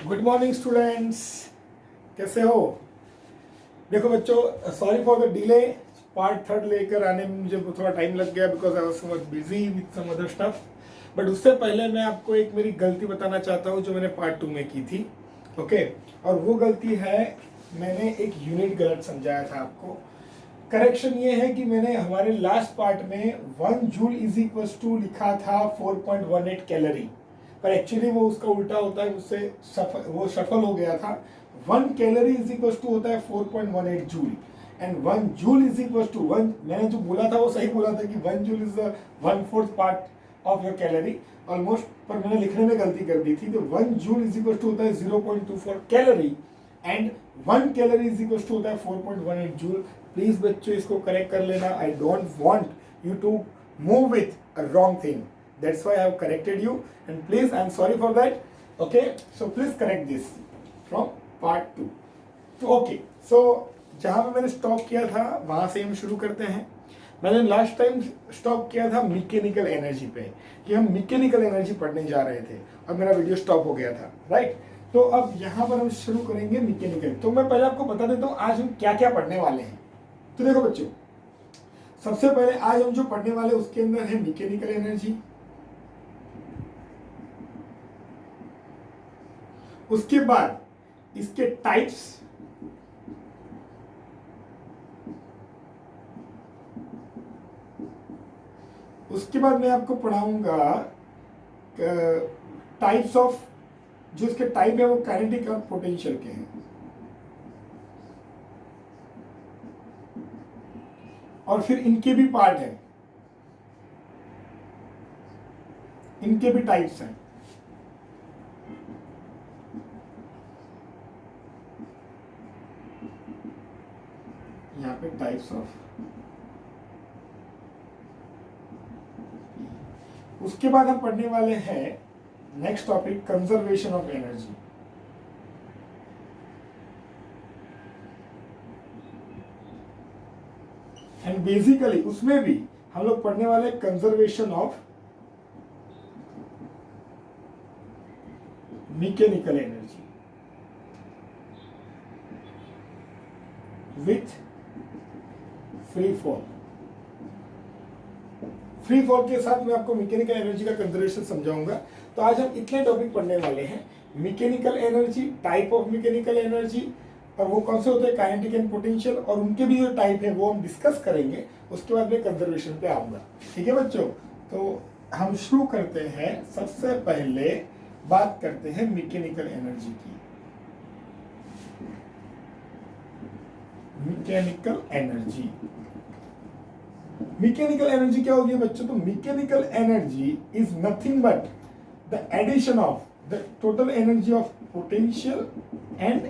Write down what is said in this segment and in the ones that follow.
Good morning students, कैसे हो? देखो बच्चों, sorry for the delay. Part third लेकर आने में मुझे थोड़ा टाइम लग गया because I was so much busy with some other stuff. But उससे पहले मैं आपको एक मेरी गलती बताना चाहता हूँ जो मैंने पार्ट टू में की थी। ओके, और वो गलती है, मैंने एक यूनिट गलत समझाया था आपको। करेक्शन ये है कि मैंने हमारे लास्ट पार्ट में 1 जूल इज इक्वल टू लिखा था 4.18 कैलोरी, पर एक्चुअली वो उसका उल्टा होता है, उससे वो सफल हो गया था। 1 कैलोरी इज इक्वल टू होता है 4.18 joule, and 1 joule is equal to one. मैंने जो बोला था वो सही बोला था कि 1 joule is the 1/4 part of your calorie almost, पर मैंने लिखने में गलती कर दी थी। तो 1 जूल इज इक्वल टू होता है 0.24 calorie and 1 calorie is equal to होता है 4.18 जूल। प्लीज बच्चों इसको करेक्ट कर लेना। I don't want you to move with a wrong thing, that's why I have corrected you, and please I'm sorry for that. Okay, so please correct this from part 2. तो okay, so जहाँ पे मैंने stop किया था वहाँ से हम शुरू करते हैं। मैंने लास्ट टाइम स्टॉप किया था मैकेनिकल एनर्जी पे, कि हम मैकेनिकल एनर्जी पढ़ने जा रहे थे और मेरा वीडियो स्टॉप हो गया था, राइट? तो अब यहाँ पर हम शुरू करेंगे मैकेनिकल। तो मैं पहले आपको बता देता हूँ आज हम क्या क्या पढ़ने वाले हैं। तो देखो बच्चों, सबसे पहले आज हम जो पढ़ने वाले उसके अंदर है मैकेनिकल एनर्जी। उसके बाद इसके टाइप्स, उसके बाद मैं आपको पढ़ाऊंगा टाइप्स ऑफ, जो इसके टाइप है वो काइनेटिक और पोटेंशियल के हैं, और फिर इनके भी पार्ट हैं, इनके भी टाइप्स हैं। यहाँ पे टाइप्स ऑफ, उसके बाद हम पढ़ने वाले हैं next topic conservation of energy. And basically उसमें भी हम लोग पढ़ने वाले conservation of mechanical energy with free fall. Free fall के साथ मैं आपको मैकेनिकल एनर्जी का कंजर्वेशन समझाऊंगा। तो आज हम इतने टॉपिक पढ़ने वाले हैं, mechanical energy, type of mechanical energy, और वो कौन से होते हैं, काइनेटिक एंड पोटेंशियल, और उनके भी जो टाइप है वो हम डिस्कस करेंगे। उसके बाद मैं कंजर्वेशन पे आऊंगा। ठीक है बच्चों, तो हम शुरू करते हैं। सबसे पहले बात करते हैं मैकेनिकल एनर्जी की। मैकेनिकल एनर्जी, मैकेनिकल एनर्जी क्या होगी बच्चों? तो mechanical energy is nothing but the addition of the total energy of potential and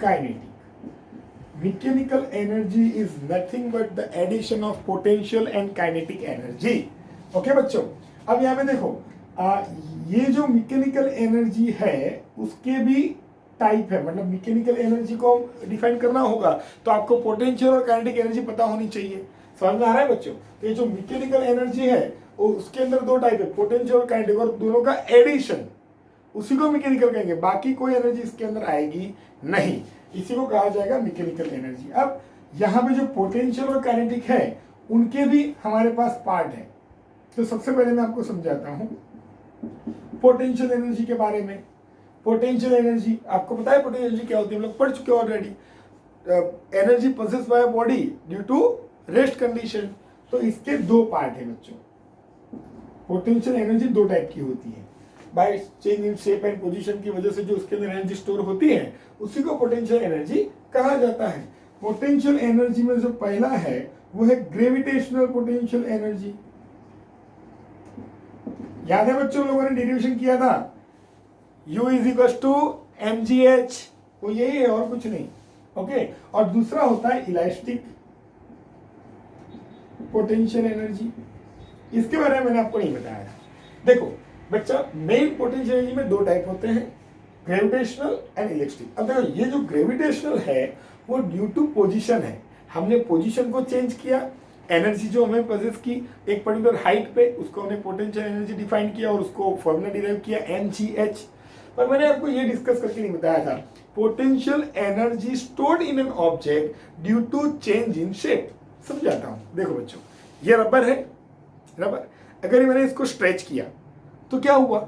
kinetic. Mechanical energy is nothing but the addition of potential and kinetic energy. Okay बच्चों, अब यहाँ पे देखो, ये जो मैकेनिकल एनर्जी है उसके भी टाइप है। मतलब मैकेनिकल एनर्जी को डिफाइन करना होगा तो आपको पोटेंशियल और काइनेटिक एनर्जी पता होनी चाहिए। समझ में आ रहा है बच्चों? तो ये जो मैकेनिकल एनर्जी है उसके अंदर दो टाइप है, पोटेंशियल और काइनेटिक, और दोनों का एडिशन, उसी को मैकेनिकल कहेंगे। बाकी कोई एनर्जी इसके अंदर आएगी नहीं, इसी को कहा जाएगा मैकेनिकल एनर्जी। अब यहाँ पे जो पोटेंशियल और काइनेटिक है उनके भी हमारे पास पार्ट है। तो सबसे पहले मैं आपको समझाता हूँ पोटेंशियल एनर्जी के बारे में। पोटेंशियल एनर्जी आपको पता है पोटेंशियल एनर्जी क्या होती है, हम लोग पढ़ चुके हैं already. Energy possessed by body due to rest condition. तो इसके दो पार्ट है बच्चों। पोटेंशियल एनर्जी दो टाइप की होती है, by change in shape and position की वजह से जो उसके अंदर एनर्जी स्टोर होती है उसी को पोटेंशियल एनर्जी कहा जाता है। पोटेंशियल एनर्जी में जो पहला है वो है ग्रेविटेशनल पोटेंशियल एनर्जी। याद है बच्चों, लोगों ने डेरिवेशन किया था, U is equal to mgh, वो यही है और कुछ नहीं। ओके, और दूसरा होता है इलास्टिक पोटेंशियल एनर्जी। इसके बारे में मैंने आपको नहीं बताया। देखो बच्चा, मेन पोटेंशियल एनर्जी में दो टाइप होते हैं, ग्रेविटेशनल एंड इलेक्ट्रिक। अब देखो, ये जो ग्रेविटेशनल है वो ड्यू टू पोजीशन है। हमने पोजीशन को चेंज किया, एनर्जी जो हमें पोजेस की एक पर्टिकुलर हाइट पे, उसको हमने पोटेंशियल एनर्जी डिफाइन किया और उसको फॉर्मूला डिराइव किया mgh। पर मैंने आपको ये डिस्कस करके नहीं बताया था, potential energy stored in an object due to change in shape. समझाता हूं, देखो बच्चों, ये रबर है, रबर, अगर मैंने इसको स्ट्रेच किया तो क्या हुआ,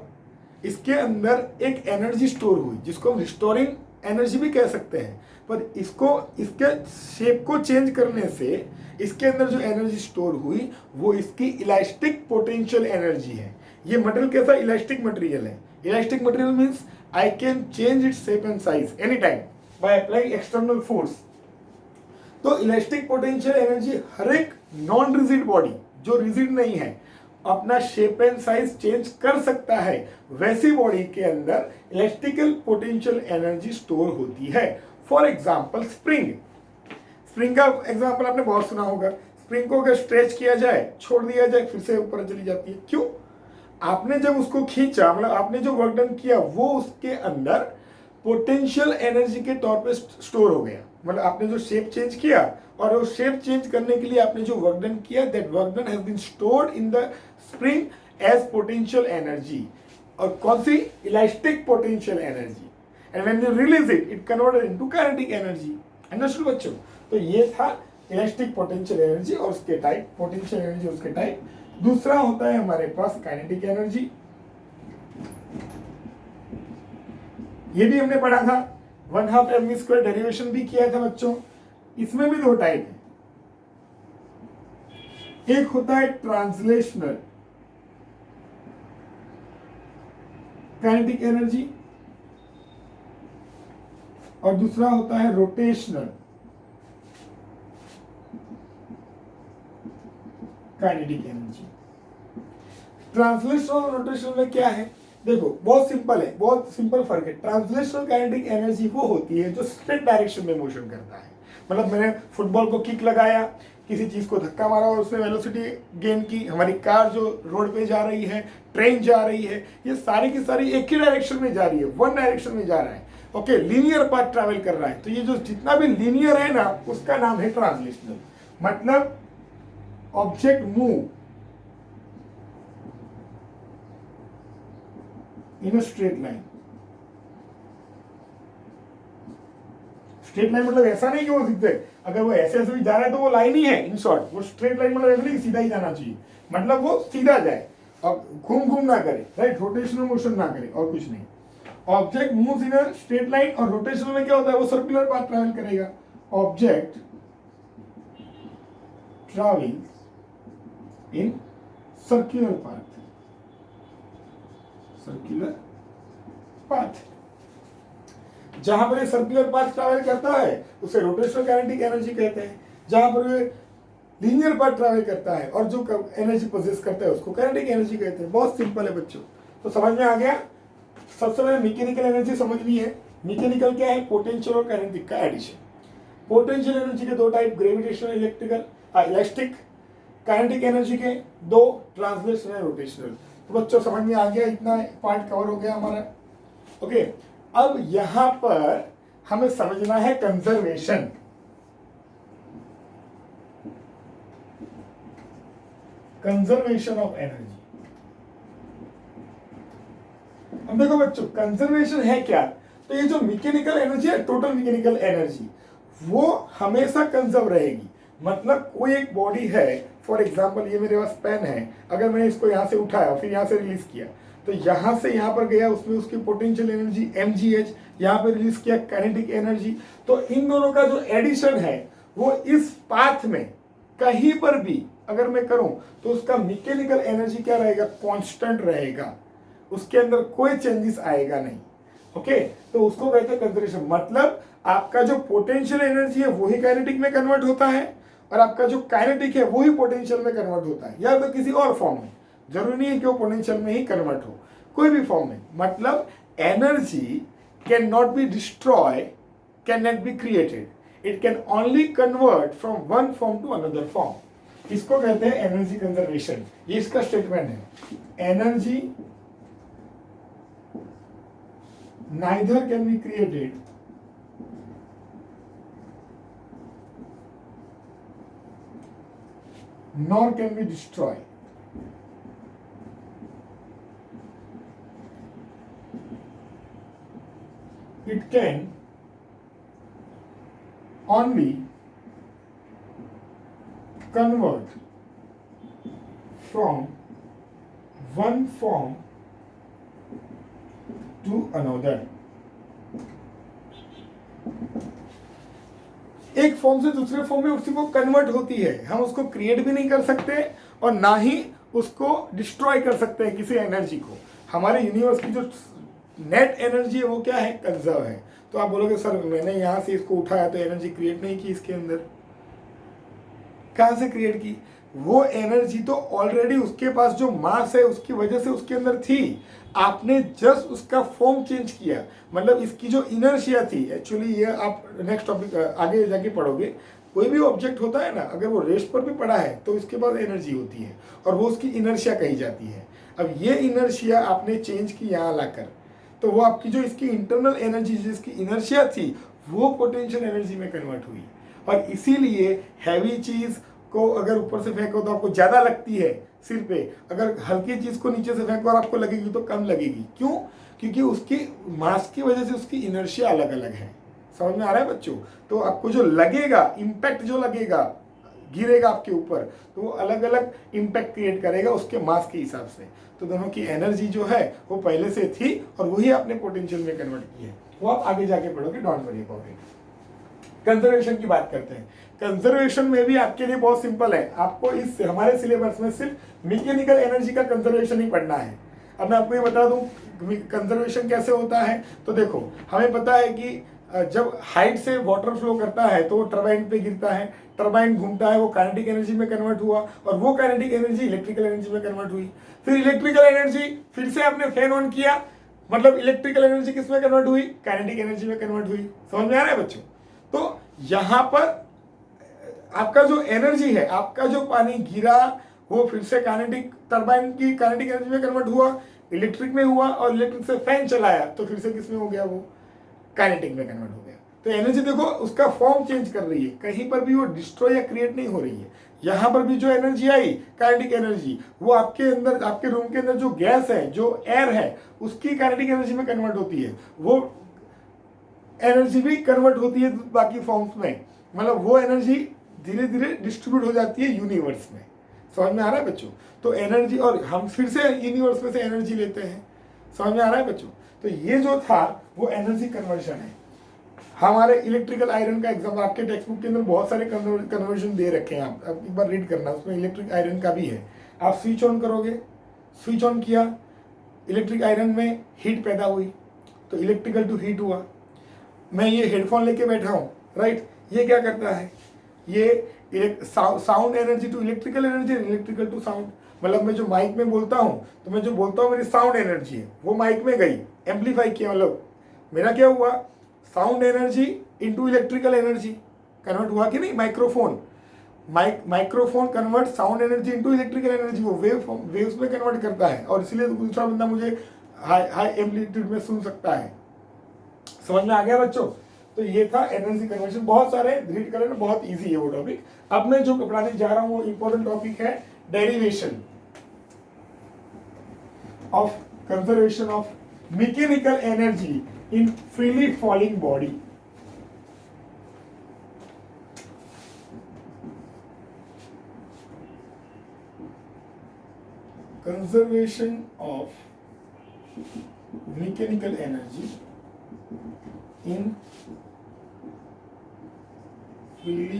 इसके अंदर एक एनर्जी स्टोर हुई जिसको हम रिस्टोरिंग एनर्जी भी कह सकते हैं, पर इसको इसके शेप को चेंज करने से इसके अंदर जो एनर्जी स्टोर हुई वो इसकी इलास्टिक पोटेंशियल एनर्जी है। ये मटेरियल कैसा इलास्टिक मटेरियल है, elastic material means I can change its shape and size any time by applying external force. तो इलास्टिक पोटेंशियल एनर्जी हर एक नॉन रिजिड बॉडी जो रिजिड नहीं है अपना शेप एंड साइज चेंज कर सकता है, वैसी बॉडी के अंदर इलेक्ट्रिकल पोटेंशियल एनर्जी स्टोर होती है। फॉर एग्जांपल स्प्रिंग, स्प्रिंग का एग्जांपल आपने बहुत सुना होगा, स्प्रिंग को अगर स्ट्रेच किया जाए, छोड़ दिया जाए, फिर से ऊपर चली जाती है। क्यों? आपने जब उसको खींचा, मतलब आपने जो वर्क डन किया वो उसके अंदर पोटेंशियल एनर्जी के तौर पे स्टोर हो गया, मतलब आपने जो शेप चेंज किया और वो शेप चेंज करने के लिए आपने जो वर्क डन किया, that work done has been stored in the spring as potential energy, और कौन सी, elastic potential energy, and when you release it it converted into kinetic energy. Understood बच्चों? तो ये था इलास्टिक पोटेंशियल एनर्जी और उसके टाइप, पोटेंशियल एनर्जी उसके टाइप। दूसरा होता है हमारे पास काइनेटिक एनर्जी, ये भी हमने पढ़ा था, 1/2 mv² डेरिवेशन भी किया था बच्चों। इसमें भी दो टाइप है, एक होता है ट्रांसलेशनल काइनेटिक एनर्जी और दूसरा होता है रोटेशनल काइनेटिक एनर्जी। ट्रांसलेशनल और रोटेशनल में क्या है, देखो बहुत सिंपल है, बहुत सिंपल फर्क है। ट्रांसलेशनल काइनेटिक एनर्जी वो होती है जो स्ट्रेट डायरेक्शन में मोशन करता है, मतलब मैंने फुटबॉल को किक लगाया, किसी चीज को धक्का मारा और उसने वेलोसिटी गेन की, हमारी कार जो रोड पे जा रही है, ट्रेन जा रही है, ये सारी की सारी एक ही डायरेक्शन में जा रही है, वन डायरेक्शन में जा रहा है। ओके, लीनियर पाथ ट्रैवल कर रहा है, तो ये जो जितना भी लीनियर है ना उसका नाम है ट्रांसलेशनल। मतलब object move in a straight line. Straight line मतलब ऐसा नहीं कि वो सीधे, अगर वो ऐसे ऐसे भी जा रहा है तो वो लाइन ही है, इन शॉर्ट वो स्ट्रेट लाइन मतलब ऐसा नहीं सीधा ही जाना चाहिए, मतलब वो सीधा जाए और घूम घूम ना करे, राइट, रोटेशनल मोशन ना करे और कुछ नहीं। Object moves in a straight line, और रोटेशनल में क्या होता है, वो सर्कुलर पाथ ट्रैवल करेगा। Object travels in circular path, circular path, जहां पर ये सर्कुलर पाथ ट्रैवल करता है उसे रोटेशनल काइनेटिक एनर्जी कहते हैं, जहां पर ये लीनियर पाथ ट्रैवल करता है और जो एनर्जी पोजेस करता है उसको काइनेटिक एनर्जी कहते हैं। बहुत सिंपल है बच्चों, तो समझ में आ गया। सबसे पहले मैकेनिकल एनर्जी समझनी है। मैकेनिकल क्या है, पोटेंशियल और काइनेटिक का एडिशन। पोटेंशियल एनर्जी के दो type, gravitational, electrical, elastic. Kinetic energy के दो, ट्रांसलेशनल, रोटेशनल। तो बच्चों समझ में आ गया, इतना पार्ट कवर हो गया हमारा। ओके, अब यहां पर हमें समझना है कंजर्वेशन। Conservation of energy. अब देखो बच्चों, कंजर्वेशन है क्या, तो ये जो मैकेनिकल एनर्जी है, टोटल मैकेनिकल एनर्जी, वो हमेशा कंजर्व रहेगी। मतलब कोई एक बॉडी है, फॉर एग्जांपल ये मेरे पास पेन है, अगर मैंने इसको यहाँ से उठाया फिर यहाँ से रिलीज किया, तो यहाँ से यहाँ पर गया, उसमें उसकी पोटेंशियल एनर्जी mgh, यहाँ पे रिलीज किया काइनेटिक एनर्जी। तो इन दोनों का जो एडिशन है वो इस पाथ में कहीं पर भी अगर मैं करूं तो उसका मैकेनिकल एनर्जी क्या रहेगा, कांस्टेंट रहेगा, उसके अंदर कोई चेंजेस आएगा नहीं। ओके, तो उसको कहते हैं कंजर्वेशन। मतलब आपका जो पोटेंशियल एनर्जी है वही काइनेटिक में कन्वर्ट होता है और आपका जो काइनेटिक है वही पोटेंशियल में कन्वर्ट होता है, या तो किसी और फॉर्म में, जरूरी नहीं है कि वो पोटेंशियल में ही कन्वर्ट हो, कोई भी फॉर्म में। मतलब energy can not be destroy, can not be created, it can only convert from one form to another form. इसको कहते हैं एनर्जी कंजर्वेशन। ये इसका स्टेटमेंट है, energy neither can be created nor can be destroyed. it can only convert from one form to another. एक form से दूसरे form में उसी को कन्वर्ट होती है, हम उसको क्रिएट भी नहीं कर सकते और ना ही उसको डिस्ट्रॉय कर सकते हैं किसी एनर्जी को। हमारे यूनिवर्स की जो नेट एनर्जी है वो क्या है, कंजर्व है। तो आप बोलोगे सर मैंने यहां से इसको उठाया तो एनर्जी क्रिएट नहीं की इसके अंदर, कहां से क्रिएट की? वो एनर्जी तो ऑलरेडी उसके पास जो मास है उसकी वजह से उसके अंदर थी, आपने जस्ट उसका फॉर्म चेंज किया। मतलब इसकी जो इनर्शिया थी, एक्चुअली ये आप नेक्स्ट टॉपिक आगे जाके पढ़ोगे, कोई भी ऑब्जेक्ट होता है ना, अगर वो रेस्ट पर भी पड़ा है तो इसके पास एनर्जी होती है और वो उसकी इनर्शिया कही जाती है। अब ये इनर्शिया आपने चेंज की यहाँ लाकर, तो वो आपकी जो इसकी इंटरनल एनर्जी जिसकी इनर्शिया थी वो पोटेंशियल एनर्जी में कन्वर्ट हुई। और इसीलिए हैवी चीज को अगर ऊपर से फेंको तो आपको ज्यादा लगती है सिर पे, अगर हल्की चीज को नीचे से फेंको और आपको लगेगी तो कम लगेगी। क्यों? क्योंकि उसकी मास की वजह से उसकी इनर्शिया अलग अलग है। समझ में आ रहा है बच्चों? तो आपको जो लगेगा, इम्पैक्ट जो लगेगा, गिरेगा आपके ऊपर, तो वो अलग अलग इम्पैक्ट क्रिएट करेगा उसके मास के हिसाब से। तो दोनों की एनर्जी जो है वो पहले से थी और वही आपने पोटेंशियल में कन्वर्ट की है। वो आप आगे जाके पढ़ोगे, don't worry about it. Conservation की बात करते हैं। कंजर्वेशन में भी आपके लिए बहुत सिंपल है, आपको इस हमारे सिलेबस में सिर्फ मैकेनिकल एनर्जी का कंजर्वेशन ही पढ़ना है। अब मैं आपको ये बता दूं कंजर्वेशन कैसे होता है। तो देखो, हमें पता है कि जब हाइट से वाटर फ्लो करता है तो वो टरबाइन पे गिरता है, टरबाइन घूमता है, वो काइनेटिक एनर्जी में कन्वर्ट हुआ और वो काइनेटिक एनर्जी इलेक्ट्रिकल एनर्जी में कन्वर्ट हुई। फिर इलेक्ट्रिकल एनर्जी, फिर से आपने फैन ऑन किया, मतलब इलेक्ट्रिकल एनर्जी किस में कन्वर्ट हुई, काइनेटिक एनर्जी में कन्वर्ट हुई। समझ में आ रहा है बच्चों? तो यहां पर आपका जो एनर्जी है, आपका जो पानी गिरा वो फिर से काइनेटिक, टरबाइन की काइनेटिक एनर्जी में कन्वर्ट हुआ, इलेक्ट्रिक में हुआ और इलेक्ट्रिक से फैन चलाया तो फिर से किसमें हो गया, वो काइनेटिक में कन्वर्ट हो गया। तो एनर्जी देखो उसका फॉर्म चेंज कर रही है, कहीं पर भी वो डिस्ट्रॉय या क्रिएट नहीं हो रही है। यहां पर भी जो एनर्जी आई काइनेटिक एनर्जी, वो आपके अंदर, आपके रूम के अंदर जो गैस है, जो एयर है, उसकी काइनेटिक एनर्जी में कन्वर्ट होती है। वो एनर्जी भी कन्वर्ट होती है बाकी फॉर्म्स में, मतलब वो एनर्जी धीरे धीरे डिस्ट्रीब्यूट हो जाती है यूनिवर्स में। समझ में आ रहा है बच्चों? तो एनर्जी, और हम फिर से यूनिवर्स में से एनर्जी लेते हैं। समझ में आ रहा है बच्चों? तो ये जो था वो एनर्जी कन्वर्जन है। हमारे इलेक्ट्रिकल आयरन का एग्जाम्पल आपके टेक्स्ट बुक के अंदर बहुत सारे कन्वर्जन दे रखे हैं, आप एक बार रीड करना, उसमें इलेक्ट्रिक आयरन का भी है। आप स्विच ऑन करोगे, स्विच ऑन किया, इलेक्ट्रिक आयरन में हीट पैदा हुई तो इलेक्ट्रिकल टू हीट हुआ। मैं ये हेडफोन लेके बैठा हूँ, राइट, ये क्या करता है, ये sound energy to electrical energy, electrical to sound. मतलब मैं जो माइक में बोलता हूँ तो मैं जो बोलता हूँ मेरी साउंड एनर्जी है, वो माइक में गई, एम्पलीफाई किया, मतलब मेरा क्या हुआ, sound energy into electrical energy convert हुआ कि नहीं। Microphone convert sound energy into electrical energy, वो वेव्स में कन्वर्ट करता है और इसलिए दूसरा बंदा मुझे हाई एम्पलीट्यूड में सुन सकता है। समझ में आ गया बच्चों? तो ये था एनर्जी कन्वर्जन, बहुत सारे रीड करना, बहुत इजी है वो टॉपिक। अब मैं जो पढ़ाने जा रहा हूं वो इंपॉर्टेंट टॉपिक है, derivation of conservation of mechanical energy in freely falling body. Conservation of mechanical energy in freely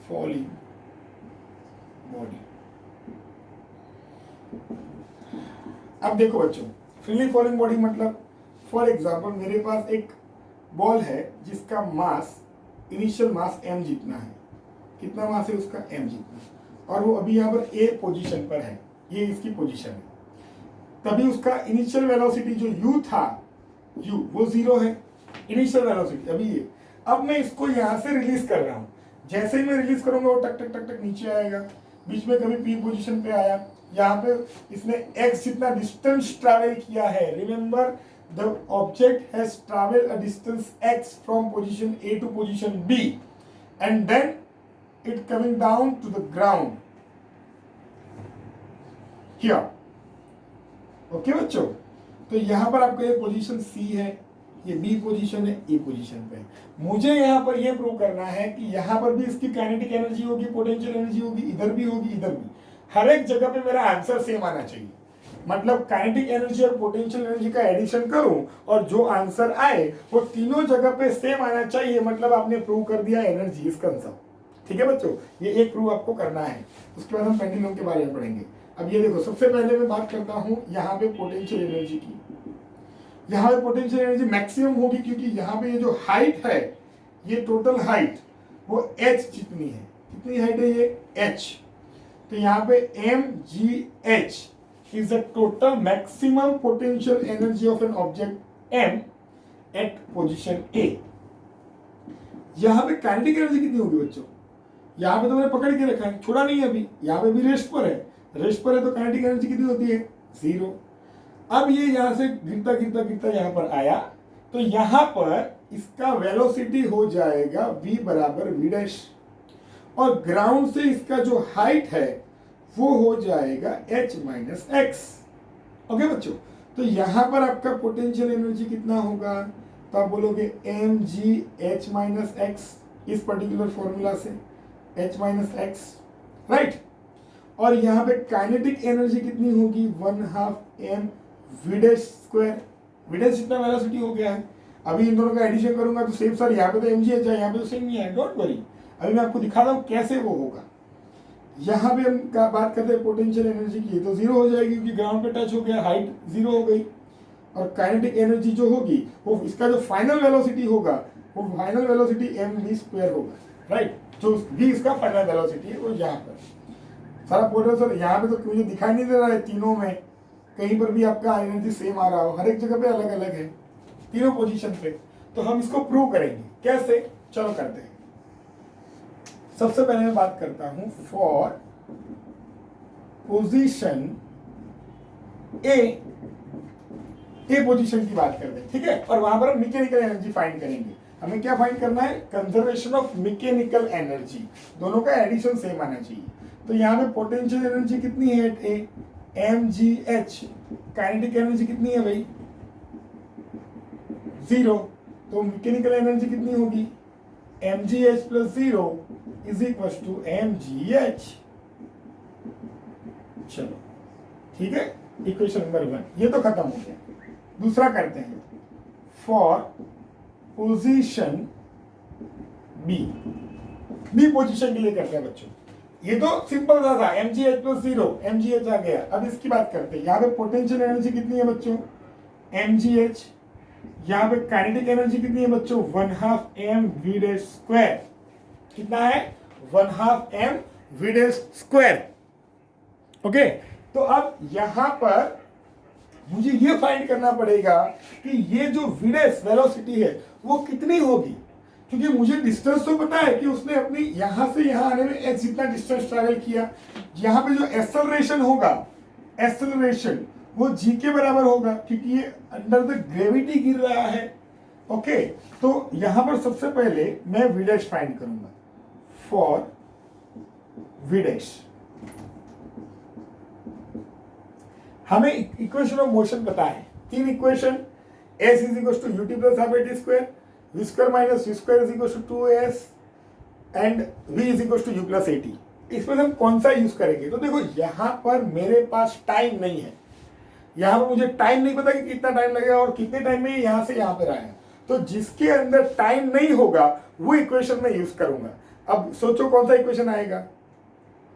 falling body। अब देखो बच्चों, फ्रीली फॉलिंग बॉडी मतलब, फॉर एग्जांपल मेरे पास एक बॉल है जिसका मास, इनिशियल मास m जितना है। कितना मास है उसका, m जितना, और वो अभी यहाँ पर a पोजीशन पर है, ये इसकी पोजीशन है। तभी उसका इनिशियल वेलोसिटी जो u था, u वो 0 है, इनिशियल वेलोसिटी अभी ये। अब मैं इसको यहाँ से रिलीज कर रहा हूँ, जैसे ही मैं रिलीज करूंगा वो टक टक टक टक नीचे आएगा, बीच में कभी p पोजीशन पे आया, यहाँ पे इसने x जितना डिस्टेंस ट्रैवल किया है। Remember the object has travel a distance x from position a to position b and then it coming down to the ground here. Okay बच्चों, तो यहां पर आपका ये पोजीशन C है, ये बी पोजीशन है, ए पोजीशन पे। मुझे यहाँ पर ये प्रूव करना है कि यहाँ पर भी इसकी काइनेटिक एनर्जी होगी, पोटेंशियल एनर्जी होगी, इधर भी होगी, इधर भी। हर एक जगह पे मेरा आंसर सेम आना चाहिए। मतलब काइनेटिक एनर्जी और पोटेंशियल एनर्जी का एडिशन करूं और जो आंसर आए वो तीनों जगह पे सेम आना चाहिए। मतलब आपने प्रूव कर दिया एनर्जी इज कंजर्व। ठीक है बच्चों, ये एक प्रूव आपको करना है। उसके बाद हम पेंडुलम के बारे में पढ़ेंगे। अब ये देखो, सबसे पहले मैं बात करता हूँ यहाँ पे पोटेंशियल एनर्जी की। यहाँ पे पोटेंशियल एनर्जी मैक्सिमम होगी क्योंकि यहाँ पे ये जो हाइट है, ये टोटल हाइट वो h जितनी है। कितनी हाइट है ये? h। तो यहाँ पे mgh is the total maximum potential energy of an object m at position A। यहाँ पे काइनेटिक एनर्जी कितनी होगी बच्चों? यहाँ पे तो मैंने पकड़ के रखा है, छोड़ा नहीं है अभी। यहाँ पे भी रेस्ट पर है, रेस्ट पर है तो काइनेटिक एनर्जी कितनी होती है? 0। अब ये यहाँ से गिरता गिरता गिरता यहाँ पर आया तो यहाँ पर इसका वेलोसिटी हो जाएगा v बराबर v डैश, और ग्राउंड से इसका जो हाइट है वो हो जाएगा h माइनस एक्स। ओके बच्चों, तो यहाँ पर आपका पोटेंशियल एनर्जी कितना होगा? तो आप बोलोगे M G H minus X, इस पर्टिकुलर फॉर्मूला से h माइनस एक्स, राइट। और यहाँ पे काइनेटिक एनर्जी कितनी होगी? 1/2 m v dash square. v dash जितना वेलोसिटी हो गया है। अभी इन दोनों का एडिशन करूंगा तो सेम सर, यहाँ पे तो mgh है, यहाँ पे तो सेम नहीं है, डोंट वरी। अभी मैं आपको दिखा रहा हूँ कैसे वो होगा। यहाँ पे हम बात करते हैं पोटेंशियल एनर्जी की, तो 0 हो जाएगी क्योंकि ग्राउंड पे टच हो गया, हाइट 0 हो गई। और काइनेटिक एनर्जी जो होगी वो इसका जो फाइनल वेलोसिटी होगा वो फाइनल वेलोसिटी mv स्क्वायर होगा, राइट। जो v इसका फाइनल वेलोसिटी है वो यहाँ पर सारा बोल रहे हो सर। यहाँ पे तो मुझे दिखाई नहीं दे रहा है तीनों में कहीं पर भी आपका एनर्जी सेम आ रहा हो, हर एक जगह पे अलग अलग है तीनों पोजीशन पे। तो हम इसको प्रूव करेंगे कैसे, चलो करते हैं। सबसे पहले मैं बात करता हूं फॉर पोजीशन ए पोजीशन की बात करते हैं, ठीक है। और वहां पर हम मैकेनिकल एनर्जी फाइंड करेंगे। हमें क्या फाइंड करना है? Conservation of mechanical energy. दोनों का एडिशन सेम आना चाहिए। तो यहाँ पे पोटेंशियल एनर्जी कितनी है एट ए? mgh। काइनेटिक एनर्जी कितनी है भाई? 0। तो मैकेनिकल एनर्जी कितनी होगी? mgh plus 0 is equal to mgh। चलो ठीक है, इक्वेशन नंबर 1 ये तो खत्म हो गया। दूसरा करते हैं फॉर पोजीशन बी पोजीशन के लिए करते हैं बच्चों। ये तो सिंपल सा था, mgh प्लस 0, mgh आ गया। अब इसकी बात करते हैं। यहाँ पे पोटेंशियल एनर्जी कितनी है बच्चों? mgh। यहाँ पे काइनेटिक एनर्जी कितनी है बच्चों? 1/2 m v डैश स्क्वायर। कितना है? 1/2 m v dash square. Okay, तो अब यहाँ पर मुझे ये फाइंड करना पड़ेगा कि ये जो v डैश वेलोसिटी है वो कितनी होगी, क्योंकि मुझे डिस्टेंस तो पता है कि उसने अपनी यहां से यहां आने में h जितना डिस्टेंस ट्रैवल किया। यहाँ पे जो एक्सेलरेशन होगा, एक्सेलरेशन वो g के बराबर होगा क्योंकि ये अंडर द ग्रेविटी गिर रहा है। ओके, तो यहां पर सबसे पहले मैं v डैश फाइंड करूंगा फॉर v डैश। हमें इक्वेशन ऑफ मोशन पता है, 3 equation. s is equal to ut plus half at square, v square minus v square is equal to 2as and v is equal to u plus at। इसमें हम कौन सा use करेंगे? तो देखो यहाँ पर मेरे पास टाइम नहीं है, यहाँ पर मुझे टाइम नहीं पता कि कितना टाइम लगेगा और कितने टाइम में यहाँ से यहाँ पर आया। तो जिसके अंदर टाइम नहीं होगा वो इक्वेशन में यूज करूंगा। अब सोचो कौन सा इक्वेशन आएगा?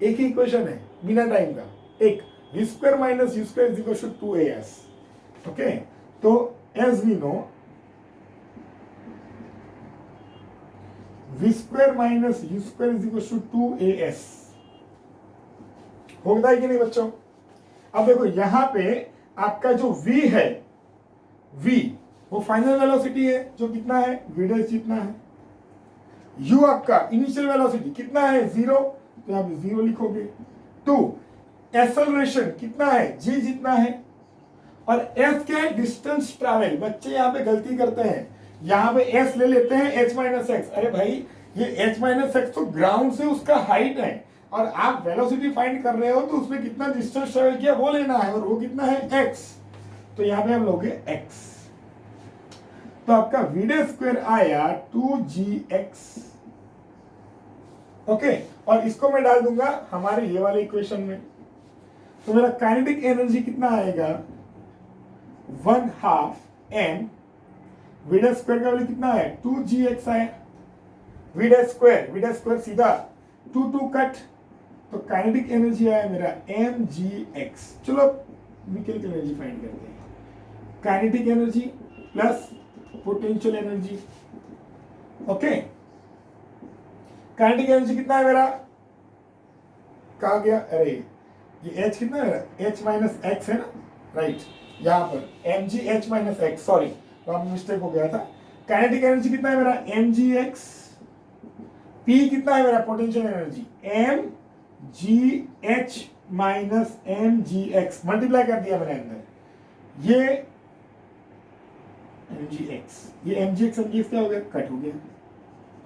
एक ही इक्वेशन है बिना टाइम का, एक v square minus u square is equal to 2as। ओके, तो as we know v square minus u square is equal to 2as। होता है कि नहीं बच्चों? अब देखो यहाँ पे आपका जो v है, v वो फाइनल वेलोसिटी है जो कितना है? v डैश जितना है। u आपका इनिशियल वेलोसिटी कितना है? 0, तो आप 0 लिखोगे। 2 एक्सेलरेशन कितना है? g जितना है। और s क्या है? Distance travel. बच्चे यहाँ पे गलती करते हैं, यहाँ पे s ले लेते हैं h माइनस एक्स। अरे भाई ये h माइनस एक्स तो ग्राउंड से उसका हाइट है और आप वेलोसिटी फाइंड कर रहे हो तो उसने कितना डिस्टेंस ट्रैवल किया वो लेना है, और वो कितना है? x। तो यहाँ पे हम लोगे x। तो आपका वी डे स्क्वायर आया 2gx। ओके, और इसको मैं डाल दूंगा हमारे ये वाले इक्वेशन में, तो मेरा काइनेटिक एनर्जी कितना आएगा 1/2 m। वी डे स्क्वायर का वैल्यू कितना है 2gx आया। वी डे स्क्वायर सीधा 2 कट, तो काइनेटिक एनर्जी आया मेरा mgx। चलो मैकेनिकल एनर्जी फाइंड करते हैं। Kinetic energy plus potential energy. Okay, kinetic energy कितना है मेरा, कहा गया, अरे ये h कितना है मेरा, h माइनस एक्स है ना, राइट, यहां पर mgh माइनस एक्स, सॉरी वहां मिस्टेक हो गया था। काइनेटिक एनर्जी कितना है मेरा mgx। p कितना है मेरा potential energy mgh minus mgx, multiply कर दिया मैंने अंदर, ये mgx, ये mgx क्या हो गया, कट हो गया।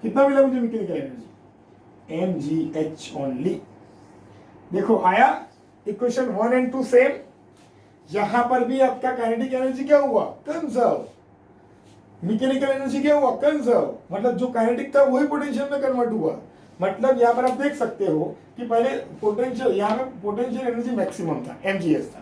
कितना मिला मुझे मैकेनिकल एनर्जी mgh ओनली। देखो आया इक्वेशन 1 एंड 2 सेम। यहां पर भी आपका काइनेटिक एनर्जी क्या हुआ, कंजर्व। मैकेनिकल एनर्जी क्या हुआ, कंजर्व। मतलब जो काइनेटिक था वही पोटेंशियल में कन्वर्ट हुआ। मतलब यहां पर आप देख सकते हो कि पहले पोटेंशियल, यहां पे पोटेंशियल एनर्जी मैक्सिमम था, mgs था,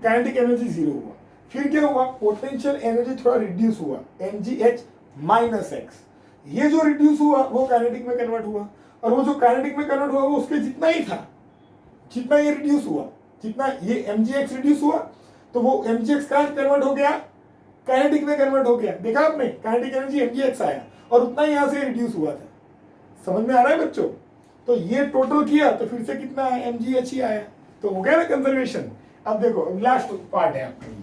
काइनेटिक एनर्जी 0 हुआ। फिर क्या हुआ, पोटेंशियल एनर्जी थोड़ा रिड्यूस हुआ, mgh माइनस एक्स। ये जो रिड्यूस हुआ वो काइनेटिक में कन्वर्ट हुआ, और वो जो काइनेटिक में कन्वर्ट हुआ वो उसके जितना ही था, जितना ये रिड्यूस हुआ, जितना ये mgx रिड्यूस हुआ, तो वो mgx कहां कन्वर्ट हो गया, काइनेटिक में कन्वर्ट हो गया। देखा आपने, काइनेटिक एनर्जी mgx आया और उतना ही यहां से रिड्यूस हुआ था। समझ में आ रहा है बच्चों? तो ये टोटल किया तो फिर से कितना है, mgh ही आया, तो हो गया ना कंजर्वेशन। अब देखो लास्ट पार्ट है आपका ये,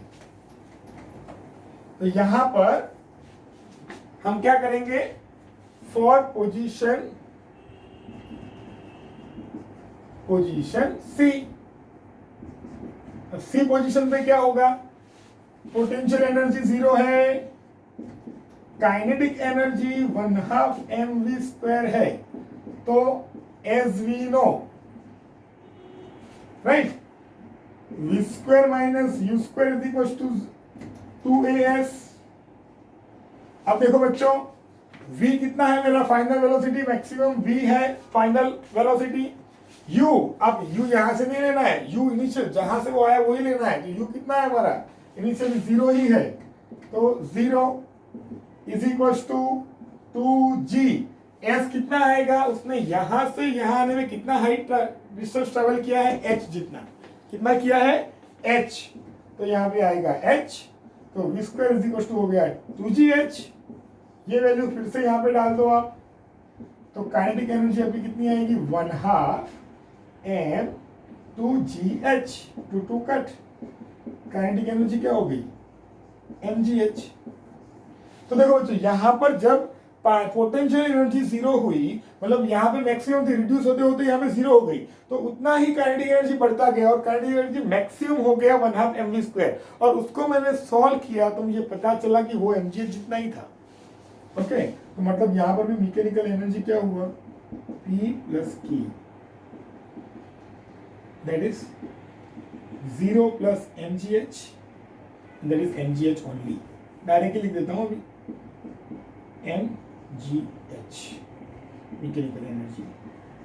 तो यहां पर हम क्या करेंगे, फॉर पोजीशन सी पोजीशन पे क्या होगा, पोटेंशियल एनर्जी 0 है, काइनेटिक एनर्जी 1/2 mv² है। तो as we know, right, v² minus u² is equal to 2as। अब देखो बच्चों, v कितना है मेरा, फाइनल वेलोसिटी, मैक्सिमम v है फाइनल वेलोसिटी। u, अब u यहां से नहीं लेना है, u इनिशियल जहां से वो आया वही लेना है। तो u कितना है हमारा, इनिशियल 0 ही है, तो 0 is equal to 2g। s कितना आएगा, उसने यहां से यहां आने में कितना हाइट डिस्टेंस ट्रेवल किया है, h जितना, कितना किया है, h, तो यहां पे आएगा h, तो v² इज इक्वल टू हो गया 2gh। ये वैल्यू फिर से यहां पे डाल दो आप, तो काइनेटिक एनर्जी अभी कितनी आएगी, 1/2 m 2gh, 2 cut, kinetic energy क्या हो गई, mgh। तो देखो बच्चों, यहां पर जब पोटेंशियल एनर्जी 0 हुई, मतलब यहां पे मैक्सिमम थी, रिड्यूस होते होते यहां पे 0 हो गई, तो उतना ही काइनेटिक एनर्जी बढ़ता गया और काइनेटिक एनर्जी मैक्सिमम हो गया 1/2 mv²। और उसको मैंने सॉल्व किया तो मुझे पता चला कि वो mgh जितना ही था। ओके, तो मतलब यहां पर भी मैकेनिकल एनर्जी क्या हुआ, P plus K, that is 0 plus mgh, that is mgh only. Directly लिख देता हूं अभी, mgh, mechanical energy,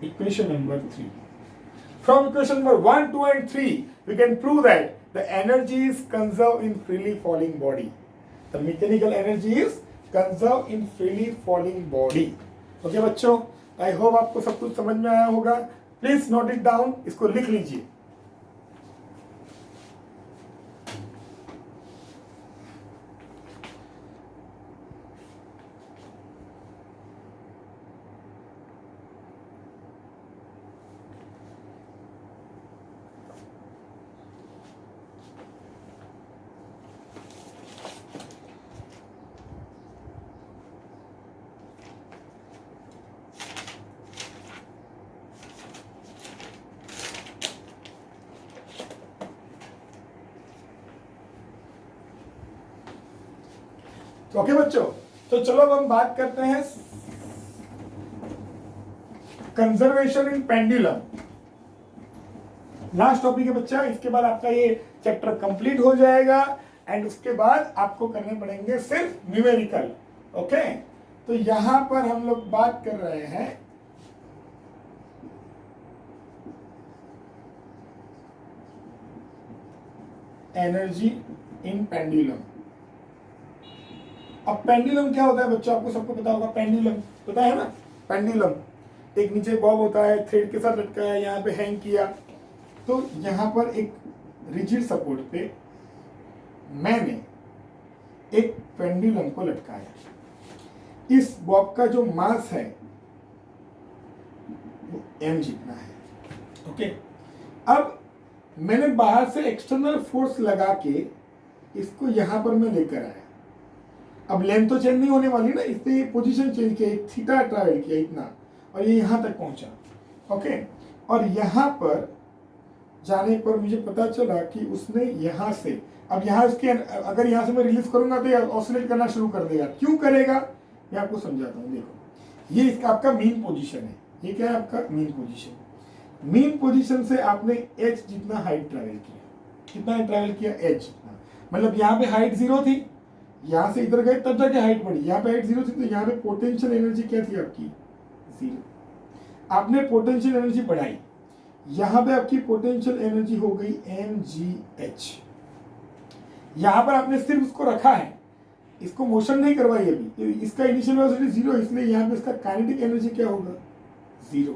equation number 3। From equation number 1, 2 and 3, we can prove that the energy is conserved in freely falling body. The mechanical energy is conserved in freely falling body. Okay बच्चों, I hope आपको सब कुछ समझ में आया होगा। Please note it down, इसको लिख लीजिए। ओके बच्चों, तो चलो अब हम बात करते हैं conservation in pendulum. Last topic है बच्चा, इसके बाद आपका ये चैप्टर कंप्लीट हो जाएगा एंड उसके बाद आपको करने पड़ेंगे सिर्फ न्यूमेरिकल। ओके, तो यहां पर हम लोग बात कर रहे हैं एनर्जी इन पेंडुलम। अब पेंडुलम क्या होता है बच्चों, आपको सबको पता होगा, पेंडुलम पता है ना। पेंडुलम एक नीचे बॉब होता है, थ्रेड के साथ लटका है, यहाँ पे हैंग किया, तो यहाँ पर एक रिजिड सपोर्ट पे मैंने एक पेंडुलम को लटकाया। इस बॉब का जो मास है वो m जितना है। ओके, अब मैंने बाहर से एक्सटर्नल फोर्स लगा के इसको यहां पर मैं लेकर आया। अब लेंथ तो चेंज नहीं होने वाली ना, इसलिए पोजीशन चेंज किया, थीटा ट्रैवल किया इतना, और ये यहां तक पहुंचा। ओके, और यहां पर जाने पर मुझे पता चला कि उसने यहां से, अब यहां इसके अगर यहां से मैं रिलीज करूंगा तो ये ऑसिलेट करना शुरू कर देगा। क्यों करेगा मैं आपको समझाता हूं। देखो, ये इसका आपका मीन पोजीशन है। ये क्या है आपका मीन पोजीशन। मीन पोजीशन से आपने h जितना हाइट ट्रैवल किया। कितना ट्रैवल किया? h जितना। मतलब यहाँ पे हाइट 0 थी, यहाँ से इधर गए तब जाके हाइट बढ़ी। यहाँ पे हाइट 0 थी, तो यहाँ पे पोटेंशियल एनर्जी क्या थी आपकी? 0। आपने पोटेंशियल एनर्जी बढ़ाई, यहाँ पे आपकी पोटेंशियल एनर्जी हो गई mgh। यहाँ पर आपने सिर्फ उसको रखा है, इसको मोशन नहीं करवाई अभी। इसका इनिशियल वेलोसिटी 0, इसलिए यहाँ पे इसका काइनेटिक एनर्जी क्या होगा? 0।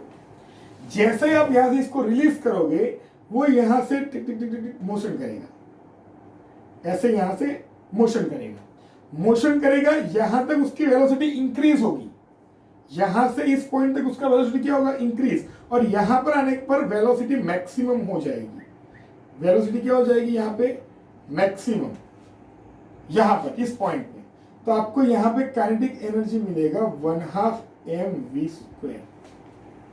जैसे ही आप यहां से इसको रिलीज करोगे, वो यहां से टिक टिक टिक टिक मोशन करेगा, ऐसे यहां से मोशन करेगा। मोशन करेगा, यहां तक उसकी वेलोसिटी इंक्रीज होगी। यहां से इस पॉइंट तक उसका वेलोसिटी क्या होगा? इंक्रीज। और यहां पर आने पर वेलोसिटी मैक्सिमम हो जाएगी। वेलोसिटी क्या हो जाएगी यहाँ पे? मैक्सिमम। यहां पर इस पॉइंट पे तो आपको यहां पे काइनेटिक एनर्जी मिलेगा 1/2 mv²।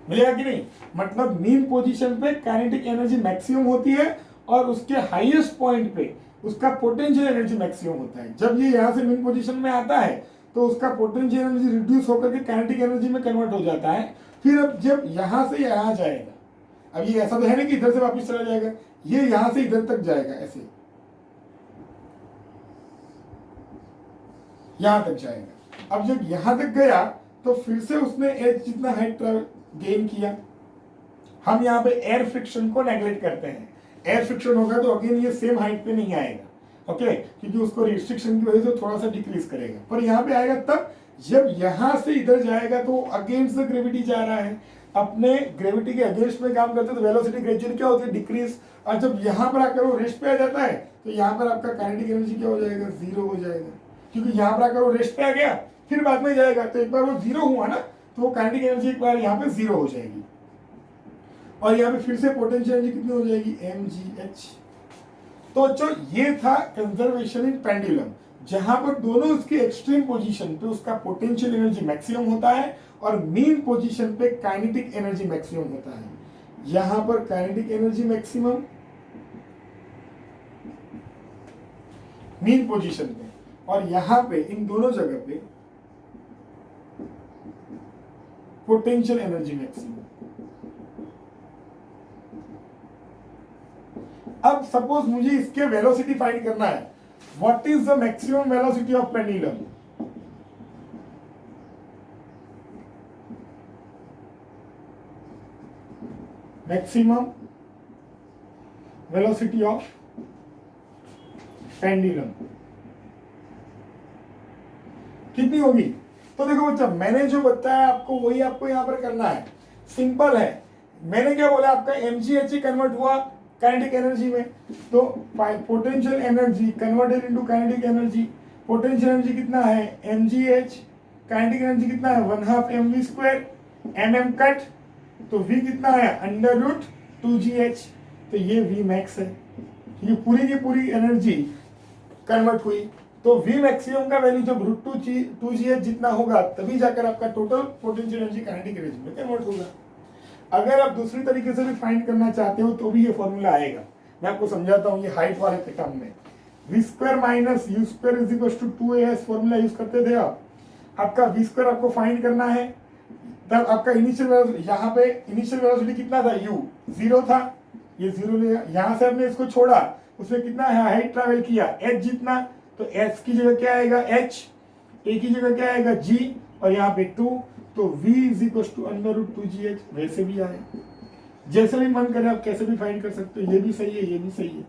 मिलेगा कि नहीं? मतलब मीन पोजीशन पे काइनेटिक एनर्जी मैक्सिमम होती है और उसके हाईएस्ट पॉइंट पे उसका पोटेंशियल एनर्जी मैक्सिमम होता है। जब ये यहाँ से मीन पोजीशन में आता है तो उसका पोटेंशियल एनर्जी रिड्यूस होकर के काइनेटिक एनर्जी में कन्वर्ट हो जाता है। फिर अब जब यहाँ से यहाँ जाएगा, अब ये ऐसा तो है ना कि इधर से वापस चला जाएगा, ये यहाँ से इधर तक जाएगा, ऐसे यहां तक जाएगा। अब जब यहां तक गया तो फिर से उसने h जितना हाइट गेन किया। हम यहाँ पे एयर फ्रिक्शन को नेग्लेक्ट करते हैं। एयर फ्रिक्शन होगा तो अगेन ये सेम हाइट पे नहीं आएगा। ओके, क्योंकि उसको रिस्ट्रिक्शन की वजह से थोड़ा सा डिक्रीज करेगा, पर यहाँ पे आएगा तब जब यहां से इधर जाएगा तो अगेंस्ट द ग्रेविटी जा रहा है। अपने ग्रेविटी के अगेंस्ट में काम करते तो वेलोसिटी ग्रेजुअली क्या होती है? डिक्रीज। और जब यहाँ पर आकर वो रेस्ट पे आ जाता है तो यहाँ पर आपका काइनेटिक एनर्जी क्या हो जाएगा? 0 हो जाएगा। क्योंकि यहाँ पर आकर वो रेस्ट पे आ गया, फिर बाद में जाएगा, तो एक बार वो 0 हुआ ना, तो वो काइनेटिक एनर्जी एक बार यहाँ पे 0 हो जाएगी। और यहाँ पे फिर से पोटेंशियल एनर्जी कितनी हो जाएगी? mgh। तो बच्चों ये था कंजर्वेशन इन पेंडुलम, जहां पर दोनों उसके एक्सट्रीम पोजीशन पे उसका पोटेंशियल एनर्जी मैक्सिमम होता है और मीन पोजीशन पे काइनेटिक एनर्जी मैक्सिमम होता है। यहां पर kinetic energy maximum mean position पे, और यहां पे इन दोनों जगह पे पोटेंशियल एनर्जी मैक्सिमम। अब सपोज मुझे इसके वेलोसिटी फाइंड करना है। What is the maximum velocity of pendulum? Maximum velocity of pendulum कितनी होगी? तो देखो बच्चा, मैंने जो बताया आपको वही आपको यहां पर करना है। सिंपल है। मैंने क्या बोला? आपका mgh कन्वर्ट हुआ काइनेटिक एनर्जी में, तो potential energy converted into kinetic energy. Potential energy कितना है? mgh। काइनेटिक एनर्जी कितना है? 1/2 mv²। mm कट, तो v कितना है? √2gh। तो ये v मैक्स है। ये पूरी की पूरी एनर्जी कन्वर्ट हुई, तो v मैक्सिमम का वैल्यू जब √2gh जितना होगा तभी जाकर आपका total potential energy kinetic energy में कन्वर्ट होगा। अगर आप दूसरी तरीके से भी फाइंड करना चाहते हो तो भी ये फॉर्मूला आएगा। मैं आपको समझाता हूँ। ये हाइट वाले के टर्म में v² - u² = 2a formula use करते थे आप। आपका v² आपको फाइंड करना है, तब आपका इनिशियल वेलोसिटी, यहाँ पे इनिशियल वेलोसिटी कितना था? u 0 था, ये 0 लिया। यहाँ से हमने इसको छोड़ा उसने कितना हाइट ट्रैवल किया, h जितना, तो s की जगह क्या आएगा h, a की जगह क्या आएगा g, और यहाँ पे 2, तो v is equal to √2gh। वैसे भी आए, जैसे भी मन करे आप कैसे भी फाइंड कर सकते हो, ये भी सही है, ये भी सही है।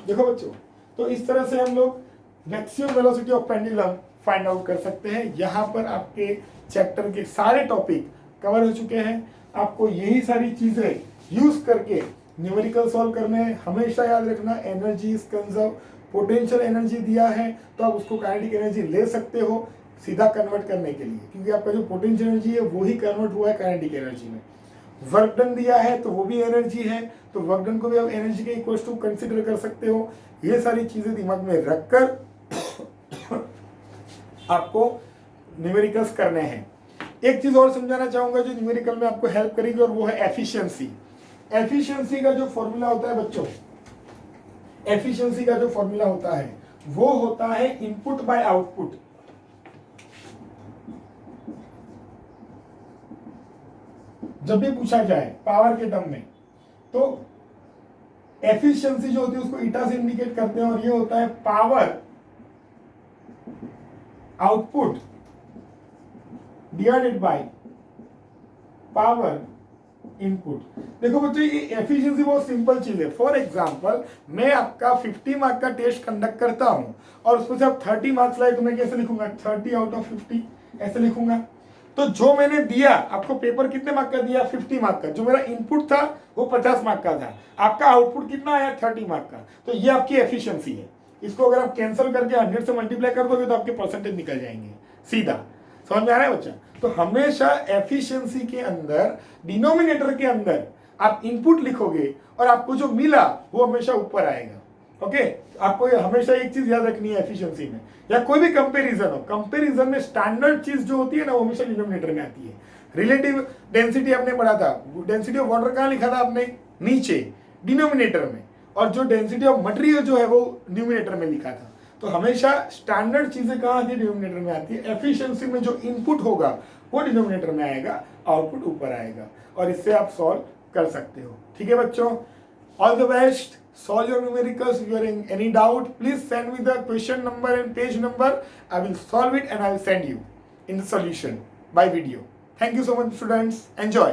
देखो बच्चों, तो इस तरह से हम लोग maximum velocity of pendulum find out कर सकते हैं। यहाँ पर आपके चैप्टर के सारे टॉपिक कवर हो चुके हैं। आपको यही सारी चीजें यूज करके न्यूमेरिकल सॉल्व करने हैं। हमेशा याद रखना, energy is conserve, potential energy दिया है तो आप उसको काइनेटिक एनर्जी ले सकते हो सीधा कन्वर्ट करने के लिए, क्योंकि आपका जो पोटेंशियल एनर्जी है वो ही कन्वर्ट हुआ है काइनेटिक एनर्जी में। वर्क डन दिया है तो वो भी एनर्जी है, तो वर्क डन को भी आप एनर्जी के इक्वल टू कंसिडर कर सकते हो। ये सारी चीजें दिमाग में रखकर आपको न्यूमेरिकल्स करने हैं। एक चीज और समझाना चाहूंगा जो न्यूमेरिकल में आपको हेल्प करेगी, और वो है एफिशिएंसी। एफिशिएंसी का जो फॉर्मूला होता है बच्चों, एफिशिएंसी का जो फॉर्मूला होता है वो होता है इनपुट बाय आउटपुट। जब भी पूछा जाए पावर के टर्म में, तो एफिशिएंसी जो होती है उसको ईटा से इंडिकेट करते हैं, और ये होता है power output divided by power input. देखो बच्चों, ये एफिशिएंसी बहुत सिंपल चीज है। फॉर एग्जांपल, मैं आपका 50 मार्क का टेस्ट कंडक्ट करता हूं और उसमें से आप 30 मार्क्स लाए, तो मैं कैसे लिखूंगा, 30 आउट ऑफ 50 ऐसे लिखूंगा। तो जो मैंने दिया आपको, पेपर कितने मार्क का दिया, 50 मार्क का। जो मेरा इनपुट था वो 50 मार्क का था, आपका आउटपुट कितना आया, 30 मार्क का। तो ये आपकी एफिशिएंसी है। इसको अगर आप कैंसिल करके 100 से मल्टीप्लाई कर दोगे तो आपके परसेंटेज निकल जाएंगे सीधा। समझ में आ रहा है बच्चा? तो हमेशा एफिशिएंसी के अंदर, डिनोमिनेटर के अंदर आप इनपुट लिखोगे और आपको जो मिला वो हमेशा ऊपर आएगा। ओके, आपको हमेशा एक चीज याद रखनी है एफिशिएंसी में, या कोई भी कंपैरिजन हो, कंपैरिजन में स्टैंडर्ड चीज जो होती है ना वो हमेशा डिनोमिनेटर में आती है। रिलेटिव डेंसिटी आपने पढ़ा था, डेंसिटी ऑफ वाटर कहाँ लिखा था आपने, नीचे डिनोमिनेटर में, और जो डेंसिटी ऑफ मटेरियल जो है वो न्यूमिनेटर में लिखा था। तो हमेशा स्टैंडर्ड चीजें कहाँ आती है, डिनोमिनेटर में आती है। एफिशिएंसी में जो इनपुट होगा वो डिनोमिनेटर में आएगा, आउटपुट ऊपर आएगा, और इससे आप सॉल्व कर सकते हो। ठीक है बच्चों, all the best, solve your numericals. If you are in any doubt, please send me the question number and page number. I will solve it and I will send you in the solution by video. Thank you so much students, enjoy.